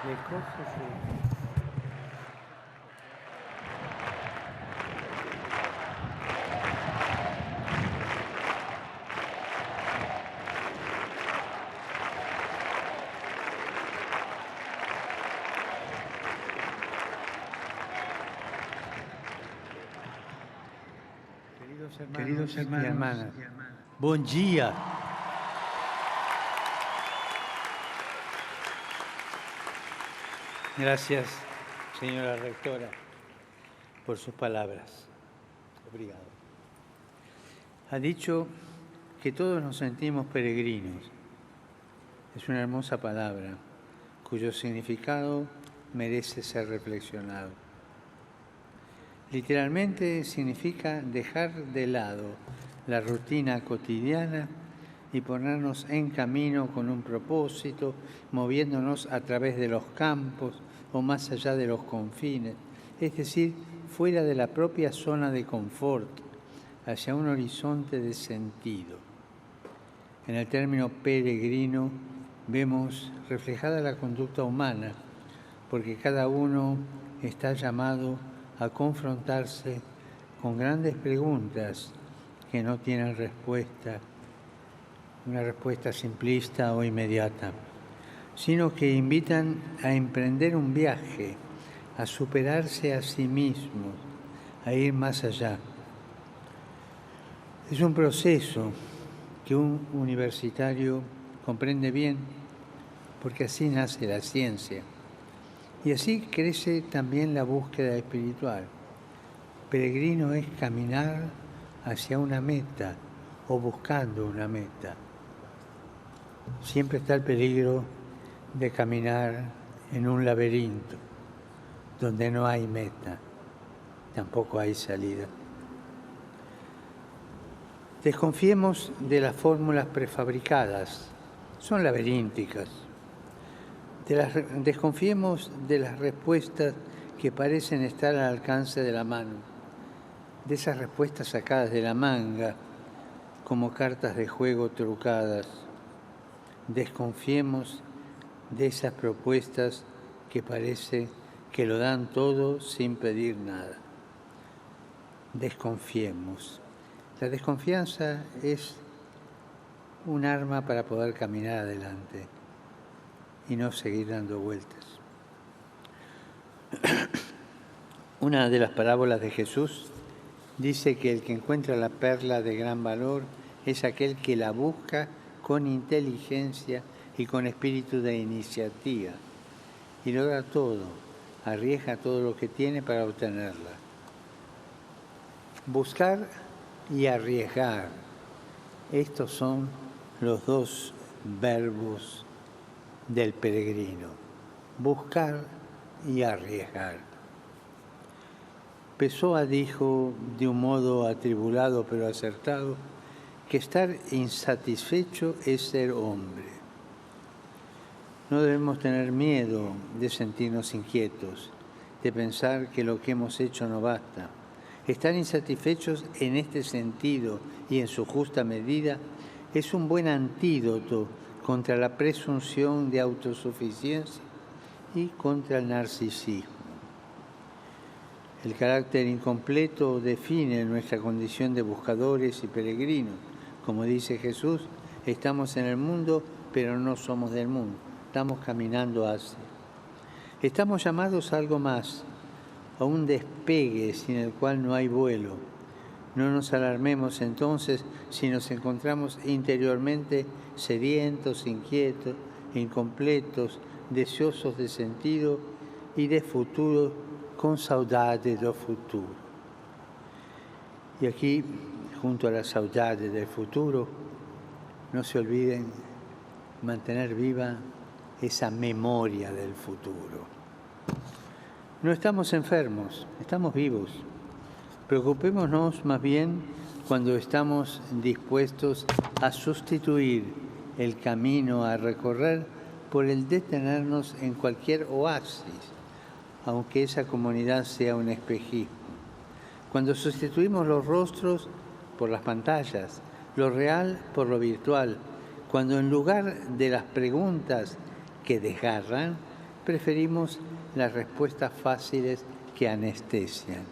Le cose che... Queridos hermanos y hermanas, buen día. Gracias, señora rectora, por sus palabras. Obrigado. Ha dicho que todos nos sentimos peregrinos. Es una hermosa palabra cuyo significado merece ser reflexionado. Literalmente significa dejar de lado la rutina cotidiana y ponernos en camino con un propósito, moviéndonos a través de los campos o más allá de los confines, es decir, fuera de la propia zona de confort, hacia un horizonte de sentido. En el término peregrino vemos reflejada la conducta humana, porque cada uno está llamado a confrontarse con grandes preguntas que no tienen respuesta, una respuesta simplista o inmediata, sino que invitan a emprender un viaje, a superarse a sí mismos, a ir más allá. Es un proceso que un universitario comprende bien, porque así nace la ciencia. Y así crece también la búsqueda espiritual. Peregrino es caminar hacia una meta o buscando una meta. Siempre está el peligro de caminar en un laberinto donde no hay meta, tampoco hay salida. Desconfiemos de las fórmulas prefabricadas, son laberínticas. Desconfiemos de las respuestas que parecen estar al alcance de la mano, de esas respuestas sacadas de la manga, como cartas de juego trucadas. Desconfiemos de esas propuestas que parece que lo dan todo sin pedir nada. Desconfiemos. La desconfianza es un arma para poder caminar adelante y no seguir dando vueltas. Una de las parábolas de Jesús dice que el que encuentra la perla de gran valor es aquel que la busca con inteligencia y con espíritu de iniciativa y logra todo, arriesga todo lo que tiene para obtenerla. Buscar y arriesgar, estos son los dos verbos del peregrino, buscar y arriesgar. Pessoa dijo de un modo atribulado pero acertado que estar insatisfecho es ser hombre. No debemos tener miedo de sentirnos inquietos, de pensar que lo que hemos hecho no basta. Estar insatisfechos en este sentido y en su justa medida es un buen antídoto contra la presunción de autosuficiencia y contra el narcisismo. El carácter incompleto define nuestra condición de buscadores y peregrinos. Como dice Jesús, estamos en el mundo, pero no somos del mundo. Estamos caminando hacia. Estamos llamados a algo más, a un despegue sin el cual no hay vuelo. No nos alarmemos entonces si nos encontramos interiormente sedientos, inquietos, incompletos, deseosos de sentido y de futuro, con saudade do futuro. Y aquí, junto a la saudade del futuro, no se olviden mantener viva esa memoria del futuro. No estamos enfermos, estamos vivos. Preocupémonos más bien cuando estamos dispuestos a sustituir el camino a recorrer por el detenernos en cualquier oasis, aunque esa comunidad sea un espejismo. Cuando sustituimos los rostros por las pantallas, lo real por lo virtual, cuando en lugar de las preguntas que desgarran, preferimos las respuestas fáciles que anestesian.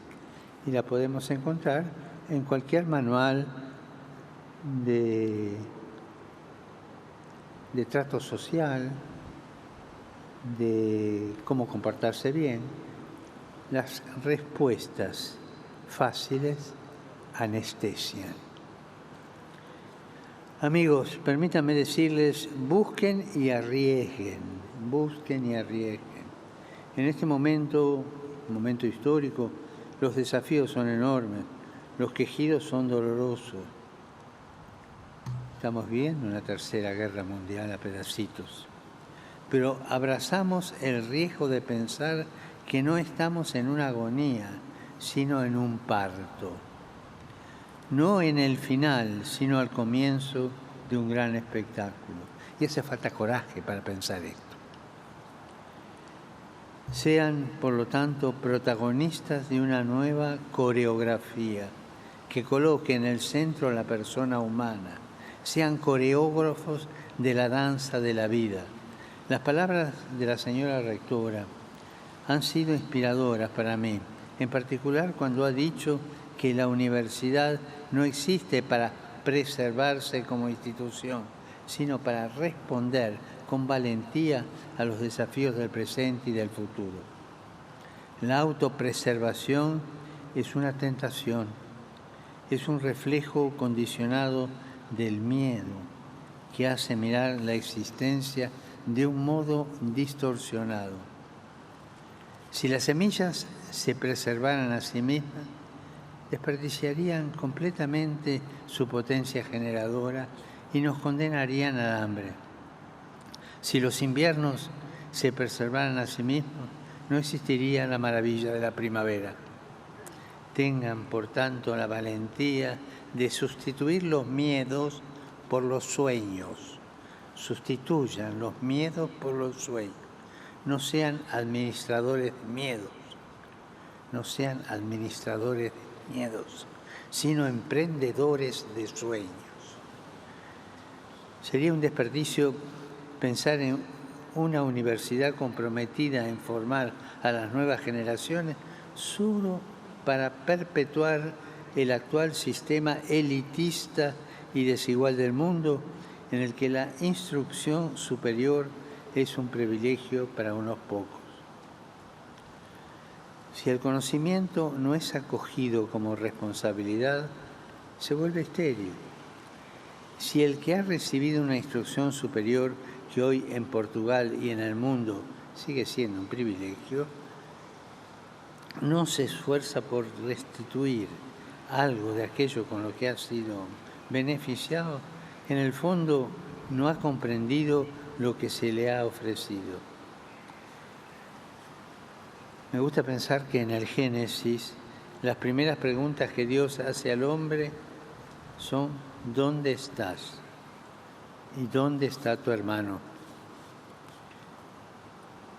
Y la podemos encontrar en cualquier manual de trato social, de cómo comportarse bien. Las respuestas fáciles anestesian. Amigos, permítanme decirles, busquen y arriesguen, busquen y arriesguen. En este momento histórico, los desafíos son enormes, los quejidos son dolorosos. Estamos viendo una tercera guerra mundial a pedacitos, pero abrazamos el riesgo de pensar que no estamos en una agonía, sino en un parto. No en el final, sino al comienzo de un gran espectáculo. Y hace falta coraje para pensar esto. Sean, por lo tanto, protagonistas de una nueva coreografía que coloque en el centro a la persona humana. Sean coreógrafos de la danza de la vida. Las palabras de la señora rectora han sido inspiradoras para mí, en particular cuando ha dicho que la universidad no existe para preservarse como institución, sino para responder con valentía a los desafíos del presente y del futuro. La autopreservación es una tentación, es un reflejo condicionado del miedo que hace mirar la existencia de un modo distorsionado. Si las semillas se preservaran a sí mismas, desperdiciarían completamente su potencia generadora y nos condenarían al hambre. Si los inviernos se preservaran a sí mismos, no existiría la maravilla de la primavera. Tengan, por tanto, la valentía de sustituir los miedos por los sueños. Sustituyan los miedos por los sueños. No sean administradores de miedos. No sean administradores de miedos, sino emprendedores de sueños. Sería un desperdicio pensar en una universidad comprometida en formar a las nuevas generaciones solo para perpetuar el actual sistema elitista y desigual del mundo, en el que la instrucción superior es un privilegio para unos pocos. Si el conocimiento no es acogido como responsabilidad, se vuelve estéril. Si el que ha recibido una instrucción superior, que hoy en Portugal y en el mundo sigue siendo un privilegio, no se esfuerza por restituir algo de aquello con lo que ha sido beneficiado, en el fondo no ha comprendido lo que se le ha ofrecido. Me gusta pensar que en el Génesis las primeras preguntas que Dios hace al hombre son: ¿dónde estás? ¿Y dónde está tu hermano?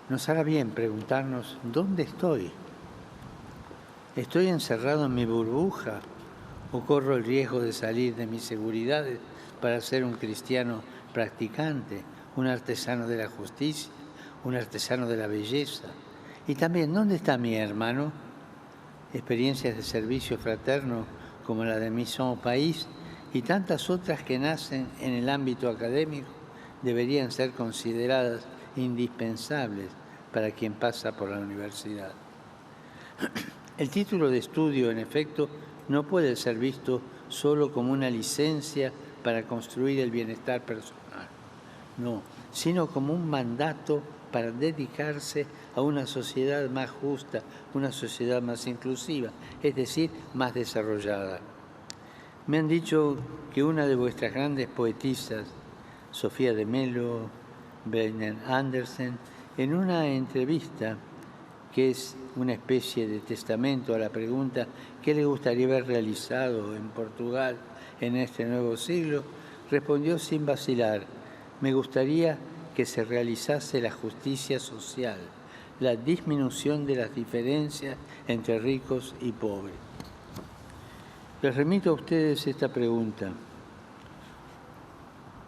Nos hará bien preguntarnos: ¿dónde estoy? ¿Estoy encerrado en mi burbuja o corro el riesgo de salir de mis seguridades para ser un cristiano practicante, un artesano de la justicia, un artesano de la belleza? Y también, ¿dónde está mi hermano? Experiencias de servicio fraterno como la de Mission au Pays y tantas otras que nacen en el ámbito académico deberían ser consideradas indispensables para quien pasa por la universidad. El título de estudio, en efecto, no puede ser visto solo como una licencia para construir el bienestar personal, no, sino como un mandato para dedicarse a una sociedad más justa, una sociedad más inclusiva, es decir, más desarrollada. Me han dicho que una de vuestras grandes poetisas, Sofía de Mello, Brennan Andersen, en una entrevista que es una especie de testamento a la pregunta ¿qué le gustaría haber realizado en Portugal en este nuevo siglo?, respondió sin vacilar: me gustaría que se realizase la justicia social, la disminución de las diferencias entre ricos y pobres. Les remito a ustedes esta pregunta.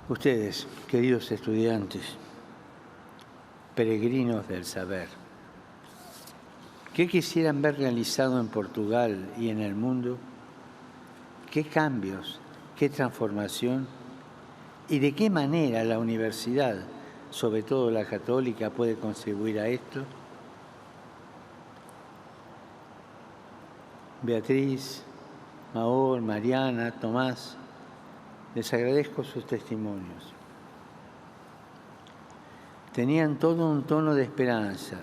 Ustedes, queridos estudiantes, peregrinos del saber. ¿Qué quisieran ver realizado en Portugal y en el mundo? ¿Qué cambios, qué transformación y de qué manera la universidad, sobre todo la católica, puede contribuir a esto? Beatriz, Maor, Mariana, Tomás, les agradezco sus testimonios. Tenían todo un tono de esperanza,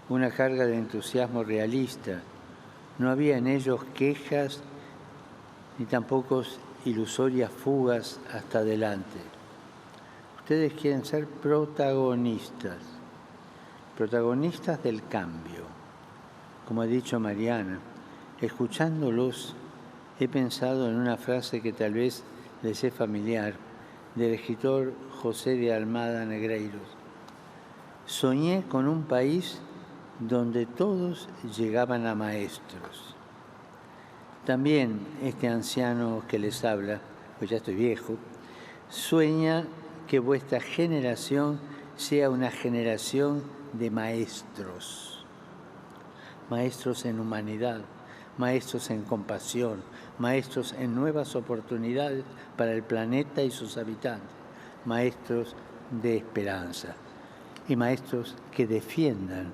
una carga de entusiasmo realista. No había en ellos quejas ni tampoco ilusorias fugas hasta adelante. Ustedes quieren ser protagonistas del cambio. Como ha dicho Mariana, escuchándolos he pensado en una frase que tal vez les es familiar, del escritor José de Almada Negreiros. Soñé con un país donde todos llegaban a maestros. También este anciano que les habla, pues ya estoy viejo, sueña que vuestra generación sea una generación de maestros. Maestros en humanidad, maestros en compasión, maestros en nuevas oportunidades para el planeta y sus habitantes, maestros de esperanza y maestros que defiendan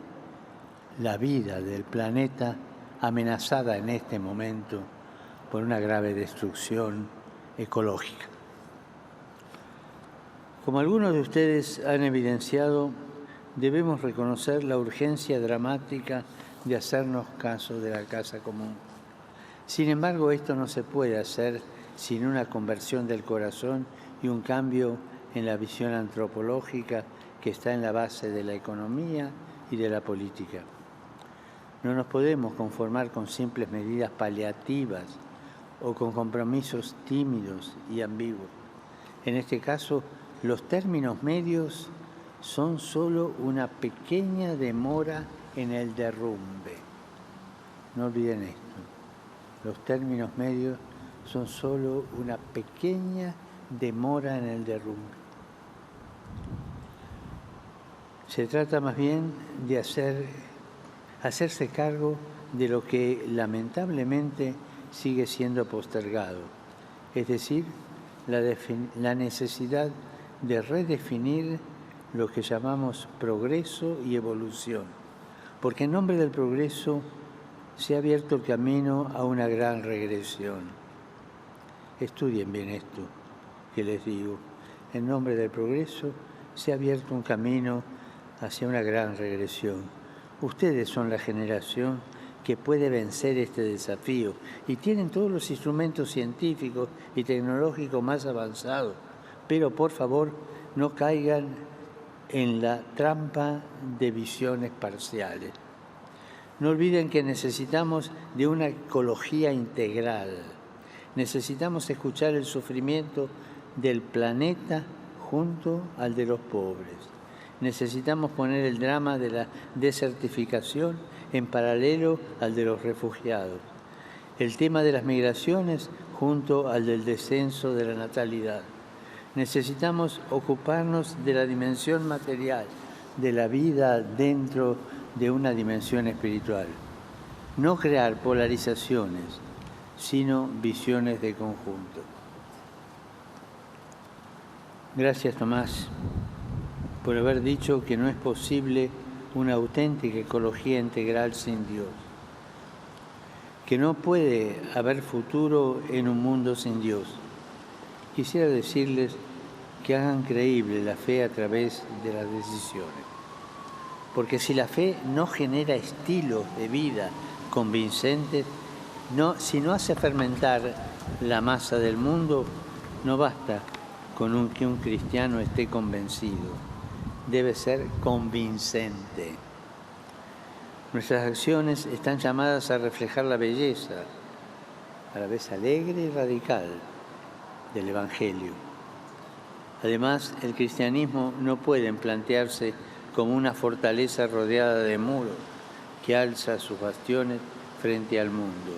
la vida del planeta amenazada en este momento por una grave destrucción ecológica. Como algunos de ustedes han evidenciado, debemos reconocer la urgencia dramática de hacernos caso de la casa común. Sin embargo, esto no se puede hacer sin una conversión del corazón y un cambio en la visión antropológica que está en la base de la economía y de la política. No nos podemos conformar con simples medidas paliativas o con compromisos tímidos y ambiguos. En este caso, los términos medios son solo una pequeña demora en el derrumbe. No olviden esto. Los términos medios son solo una pequeña demora en el derrumbe. Se trata más bien de hacerse cargo de lo que lamentablemente sigue siendo postergado, es decir, la necesidad de redefinir lo que llamamos progreso y evolución, porque en nombre del progreso se ha abierto el camino a una gran regresión. Estudien bien esto que les digo. En nombre del progreso se ha abierto un camino hacia una gran regresión. Ustedes son la generación que puede vencer este desafío y tienen todos los instrumentos científicos y tecnológicos más avanzados, pero por favor no caigan en la trampa de visiones parciales. No olviden que necesitamos de una ecología integral. Necesitamos escuchar el sufrimiento del planeta junto al de los pobres. Necesitamos poner el drama de la desertificación en paralelo al de los refugiados. El tema de las migraciones junto al del descenso de la natalidad. Necesitamos ocuparnos de la dimensión material, de la vida dentro de una dimensión espiritual. No crear polarizaciones, sino visiones de conjunto. Gracias, Tomás, por haber dicho que no es posible una auténtica ecología integral sin Dios, que no puede haber futuro en un mundo sin Dios. Quisiera decirles que hagan creíble la fe a través de las decisiones, porque si la fe no genera estilos de vida convincentes, si no hace fermentar la masa del mundo, no basta con que un cristiano esté convencido. Debe ser convincente. Nuestras acciones están llamadas a reflejar la belleza, a la vez alegre y radical, del Evangelio. Además, el cristianismo no puede plantearse como una fortaleza rodeada de muros que alza sus bastiones frente al mundo.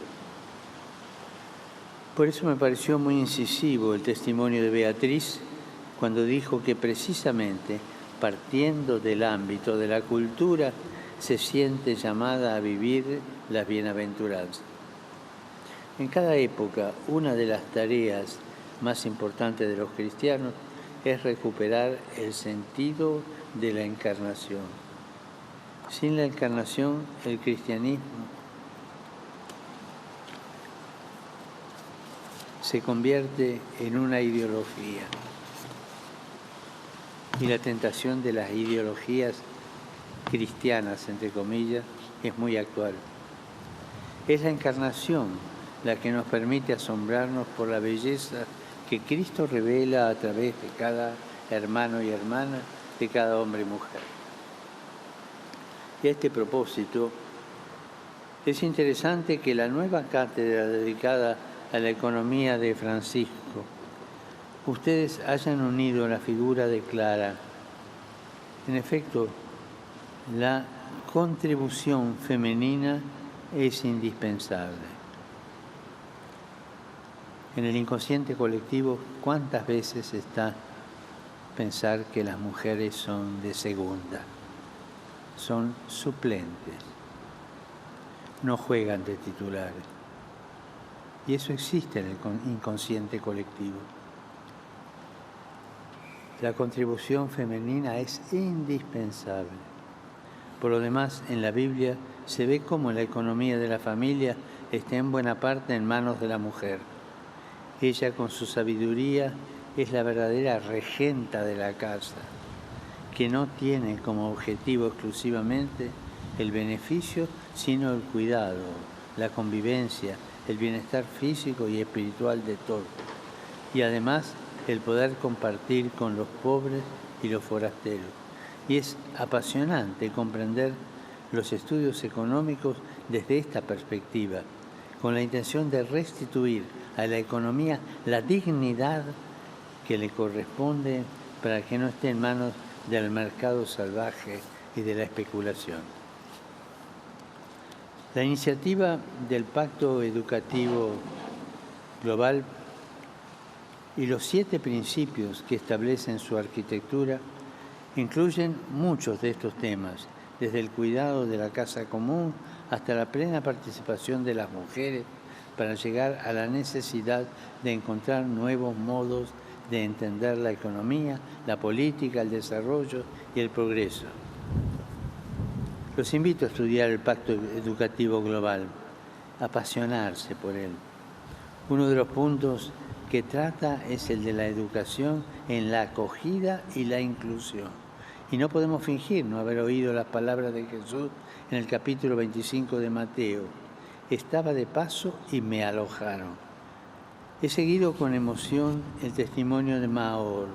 Por eso me pareció muy incisivo el testimonio de Beatriz cuando dijo que precisamente partiendo del ámbito de la cultura, se siente llamada a vivir las bienaventuranzas. En cada época, una de las tareas más importantes de los cristianos es recuperar el sentido de la encarnación. Sin la encarnación, el cristianismo se convierte en una ideología. Y la tentación de las ideologías cristianas, entre comillas, es muy actual. Es la encarnación la que nos permite asombrarnos por la belleza que Cristo revela a través de cada hermano y hermana, de cada hombre y mujer. Y a este propósito, es interesante que la nueva cátedra dedicada a la economía de Francisco, ustedes hayan unido la figura de Clara. En efecto, la contribución femenina es indispensable. En el inconsciente colectivo, ¿cuántas veces está pensar que las mujeres son de segunda? Son suplentes, no juegan de titulares. Y eso existe en el inconsciente colectivo. La contribución femenina es indispensable. Por lo demás, en la Biblia se ve cómo la economía de la familia está en buena parte en manos de la mujer. Ella, con su sabiduría, es la verdadera regenta de la casa, que no tiene como objetivo exclusivamente el beneficio, sino el cuidado, la convivencia, el bienestar físico y espiritual de todos. Y además, el poder compartir con los pobres y los forasteros. Y es apasionante comprender los estudios económicos desde esta perspectiva, con la intención de restituir a la economía la dignidad que le corresponde para que no esté en manos del mercado salvaje y de la especulación. La iniciativa del Pacto Educativo Global y los 7 principios que establecen su arquitectura incluyen muchos de estos temas, desde el cuidado de la casa común hasta la plena participación de las mujeres para llegar a la necesidad de encontrar nuevos modos de entender la economía, la política, el desarrollo y el progreso. Los invito a estudiar el Pacto Educativo Global, a apasionarse por él. Uno de los puntos que trata es el de la educación en la acogida y la inclusión. Y no podemos fingir no haber oído las palabras de Jesús en el capítulo 25 de Mateo. Estaba de paso y me alojaron. He seguido con emoción el testimonio de Maor,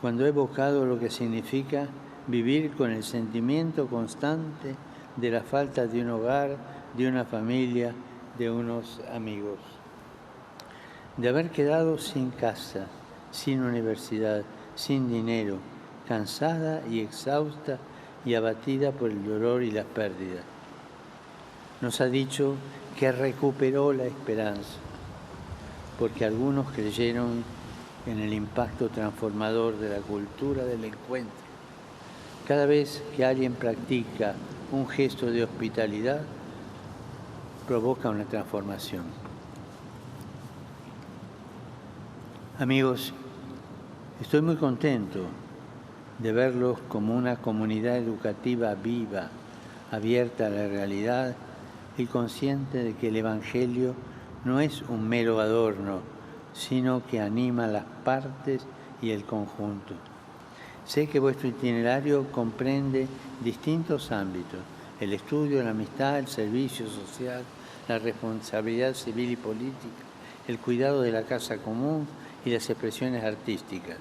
cuando he evocado lo que significa vivir con el sentimiento constante de la falta de un hogar, de una familia, de unos amigos. De haber quedado sin casa, sin universidad, sin dinero, cansada y exhausta y abatida por el dolor y las pérdidas. Nos ha dicho que recuperó la esperanza, porque algunos creyeron en el impacto transformador de la cultura del encuentro. Cada vez que alguien practica un gesto de hospitalidad, provoca una transformación. Amigos, estoy muy contento de verlos como una comunidad educativa viva, abierta a la realidad y consciente de que el Evangelio no es un mero adorno, sino que anima las partes y el conjunto. Sé que vuestro itinerario comprende distintos ámbitos: el estudio, la amistad, el servicio social, la responsabilidad civil y política, el cuidado de la casa común y las expresiones artísticas.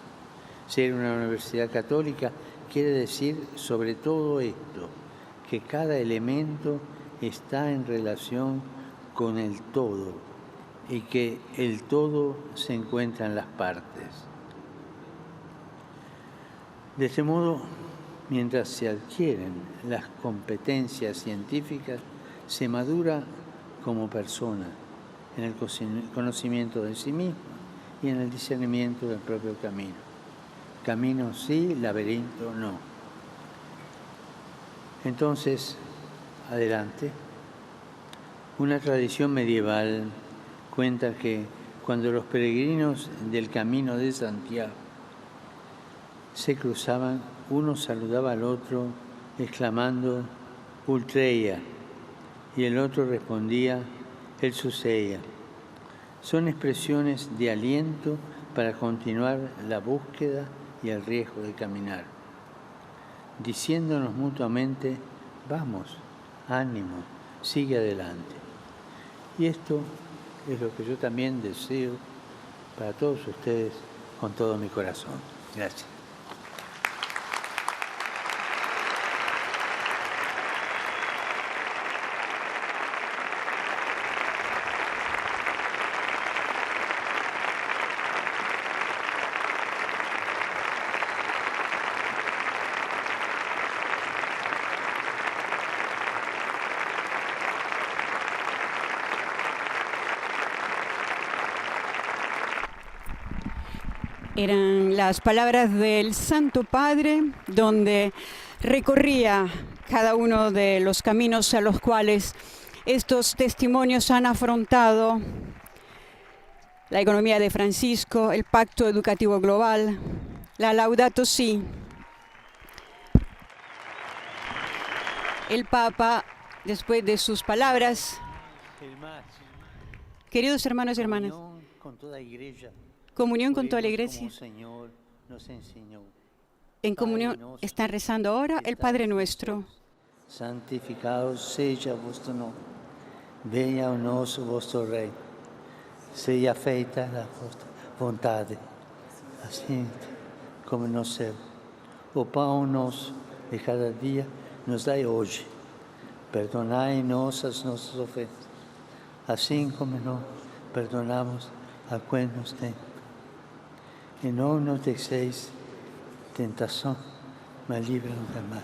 Ser una universidad católica quiere decir sobre todo esto, que cada elemento está en relación con el todo y que el todo se encuentra en las partes. De este modo, mientras se adquieren las competencias científicas, se madura como persona en el conocimiento de sí mismo y en el discernimiento del propio camino. camino sí, laberinto no. Entonces, adelante. Una tradición medieval cuenta que cuando los peregrinos del Camino de Santiago se cruzaban, uno saludaba al otro exclamando Ultreia y el otro respondía El Suseia. Son expresiones de aliento para continuar la búsqueda y el riesgo de caminar, diciéndonos mutuamente, vamos, ánimo, sigue adelante. Y esto es lo que yo también deseo para todos ustedes con todo mi corazón. Gracias. Eran las palabras del Santo Padre, donde recorría cada uno de los caminos a los cuales estos testimonios han afrontado la economía de Francisco, el Pacto Educativo Global, la Laudato Si. El Papa, después de sus palabras, queridos hermanos y hermanas, comunión con toda la Iglesia. En comunión está rezando ahora el Padre Nuestro. Santificado sea vuestro nombre. Venha a nós o vosso reino. Seja feita a vossa vontade, assim como no céu. O pão nosso de cada dia nos dai hoje. Perdonai-nos as nossas ofensas, assim como nós perdonamos a quem nos tem. E não nos deixeis tentação, mas livra-nos do mal.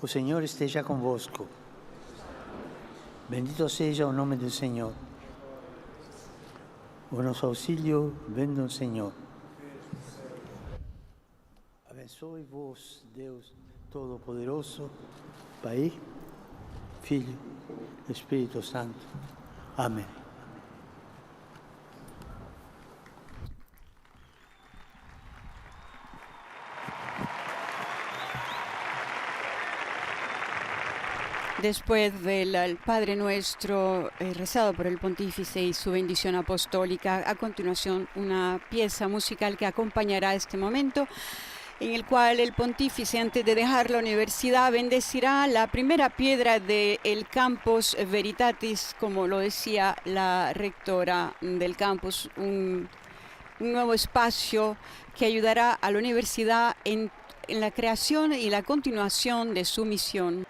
O Senhor esteja convosco. Bendito seja o nome do Senhor. O nosso auxílio vem do Senhor. Abençoe-vos, Deus Todo-Poderoso, Pai, Filho, Espírito Santo. Amém. Después del Padre Nuestro rezado por el Pontífice y su bendición apostólica, a continuación una pieza musical que acompañará este momento, en el cual el Pontífice, antes de dejar la universidad, bendecirá la primera piedra del Campus Veritatis, como lo decía la rectora del campus, un nuevo espacio que ayudará a la universidad en la creación y la continuación de su misión.